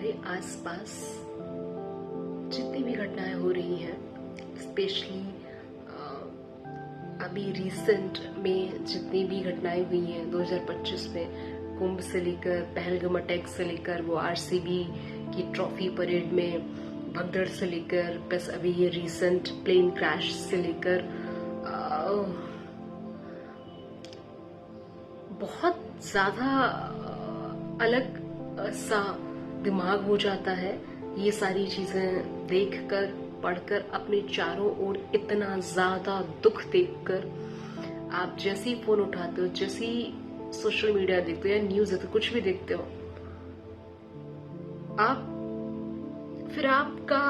हमारे आसपास जितनी भी घटनाएं हो रही हैं, स्पेशली अभी रिसेंट में जितनी भी घटनाएं हुई हैं 2025 में, कुंभ से लेकर पहलगाम अटैक से लेकर वो आरसीबी की ट्रॉफी परेड में भगदड़ से लेकर बस अभी ये रिसेंट प्लेन क्रैश से लेकर बहुत ज्यादा अलग सा दिमाग हो जाता है ये सारी चीजें देखकर, पढ़कर, अपने चारों ओर इतना ज्यादा दुख देखकर। आप जैसे ही फोन उठाते हो, जैसे ही सोशल मीडिया देखते हो या न्यूज देखते हो, कुछ भी देखते हो, फिर आपका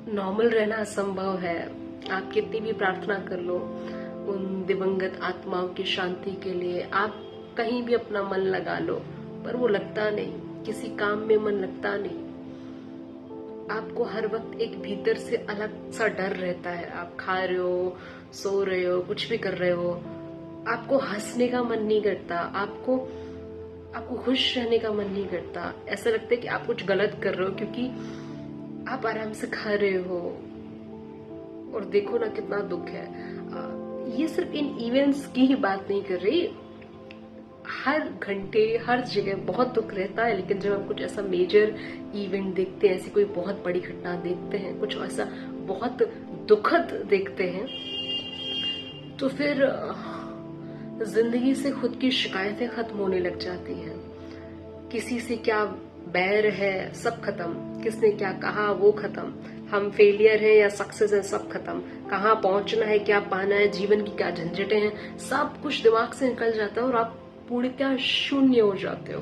नॉर्मल रहना असंभव है। आप कितनी भी प्रार्थना कर लो उन दिवंगत आत्माओं की शांति के लिए, आप कहीं भी अपना मन लगा लो, पर वो लगता नहीं, किसी काम में मन लगता नहीं। आपको हर वक्त एक भीतर से अलग सा डर रहता है। आप खा रहे हो, सो रहे हो, कुछ भी कर रहे हो, आपको हंसने का मन नहीं करता, आपको खुश रहने का मन नहीं करता। ऐसा लगता है कि आप कुछ गलत कर रहे हो क्योंकि आप आराम से खा रहे हो। और देखो ना कितना दुख है। ये सिर्फ इन इवेंट्स की ही बात नहीं कर रही, हर घंटे हर जगह बहुत दुख रहता है। लेकिन जब हम कुछ ऐसा मेजर इवेंट देखते हैं, ऐसी कोई बहुत बड़ी घटना देखते हैं, कुछ ऐसा बहुत दुखद देखते हैं, तो फिर जिंदगी से खुद की शिकायतें खत्म होने लग जाती हैं। किसी से क्या बैर है, सब खत्म। किसने क्या कहा, वो खत्म। हम फेलियर हैं या सक्सेस है, सब खत्म। कहाँ पहुंचना है, क्या पाना है, जीवन की क्या झंझटें हैं, सब कुछ दिमाग से निकल जाता है और आप पूर्णतः शून्य हो जाते हो,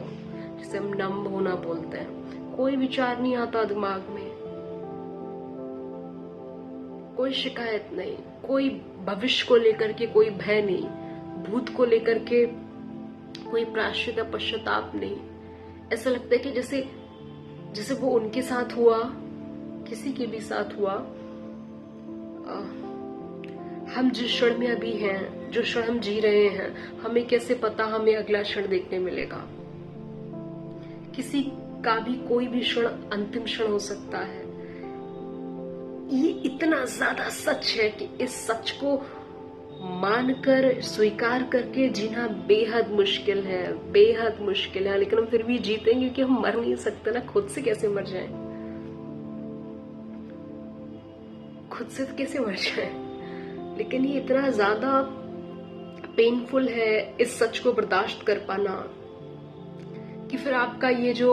जिसे हम नम होना बोलते हैं। कोई विचार नहीं आता दिमाग में, कोई शिकायत नहीं, कोई भविष्य को लेकर के कोई भय नहीं, भूत को लेकर के कोई प्रायश्चित या पश्चाताप नहीं। ऐसा लगता है कि जैसे वो उनके साथ हुआ, किसी के भी साथ हुआ। हम जिस क्षण में अभी हैं, जो क्षण हम जी रहे हैं, हमें कैसे पता हमें अगला क्षण देखने मिलेगा। किसी का भी कोई भी क्षण अंतिम क्षण हो सकता है। ये इतना ज्यादा सच है कि इस सच को मानकर, स्वीकार करके जीना बेहद मुश्किल है, बेहद मुश्किल है। लेकिन हम फिर भी जीते हैं क्योंकि हम मर नहीं सकते ना। खुद से कैसे मर जाएं, खुद से कैसे मर जाएं। लेकिन ये इतना ज्यादा पेनफुल है इस सच को बर्दाश्त कर पाना कि फिर आपका ये जो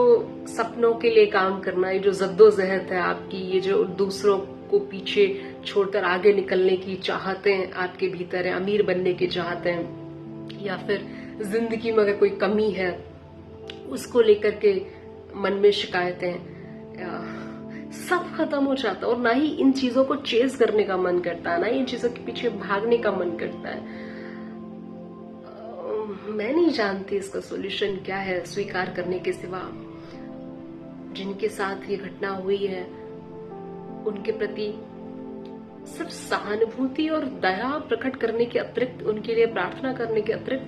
सपनों के लिए काम करना, ये जो जद्दोजहद है आपकी, ये जो दूसरों को पीछे छोड़कर आगे निकलने की चाहतें आपके भीतर है, अमीर बनने की चाहते हैं, या फिर जिंदगी में अगर कोई कमी है उसको लेकर के मन में शिकायतें, सब खत्म हो जाता है। और ना ही इन चीजों को चेज करने का मन करता है, ना ही इन चीजों के पीछे भागने का मन करता है। मैं नहीं जानती इसका सॉल्यूशन क्या है स्वीकार करने के सिवा। जिनके साथ ये घटना हुई है उनके प्रति सिर्फ सहानुभूति और दया प्रकट करने के अतिरिक्त, उनके लिए प्रार्थना करने के अतिरिक्त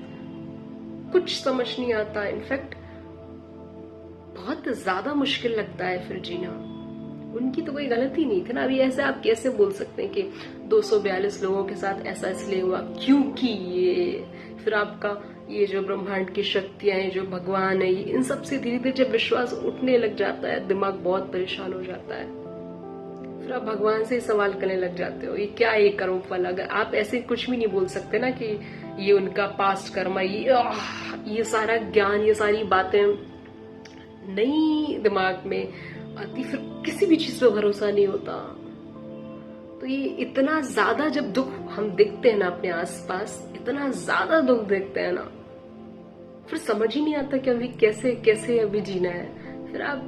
कुछ समझ नहीं आता। इनफैक्ट बहुत ज्यादा मुश्किल लगता है फिर जीना। उनकी तो कोई गलती नहीं थी ना। अभी ऐसे आप कैसे बोल सकते हैं कि 242 लोगों के साथ ऐसा इसलिए हुआ क्योंकि ये, फिर आपका ये जो ब्रह्मांड की शक्तियां हैं, जो भगवान है, इन सब से धीरे धीरे जब विश्वास उठने लग जाता है, दिमाग बहुत परेशान हो जाता है। फिर आप भगवान से ही सवाल करने लग जाते हो, ये क्या है कर्म फल। अगर आप ऐसे कुछ भी नहीं बोल सकते ना कि ये उनका पास्ट कर्म, ये सारा ज्ञान, ये सारी बातें नहीं दिमाग में आती, फिर किसी भी चीज पे भरोसा नहीं होता। तो ये इतना ज्यादा जब दुख हम देखते हैं ना अपने आसपास, इतना ज्यादा दुख देखते हैं ना, फिर समझ ही नहीं आता कि अभी कैसे अभी जीना है। फिर आप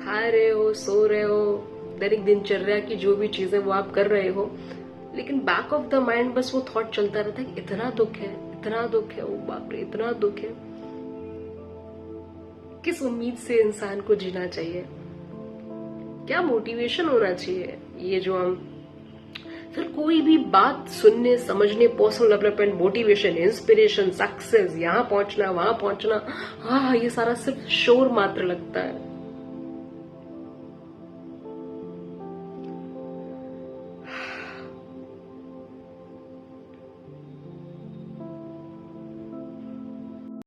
खा रहे हो, सो रहे हो, दैनिक दिनचर्या की जो भी चीजें वो आप कर रहे हो, लेकिन बैक ऑफ द माइंड बस वो थॉट चलता रहता है कि इतना दुख है, इतना दुख है, ओ बाप रे इतना दुख है। किस उम्मीद से इंसान को जीना चाहिए, क्या मोटिवेशन होना चाहिए। ये जो हम फिर कोई भी बात सुनने, समझने, personal development, motivation, inspiration, success, यहाँ पहुंचना, वहां पहुंचना, हाँ ये सारा सिर्फ शोर मात्र लगता है।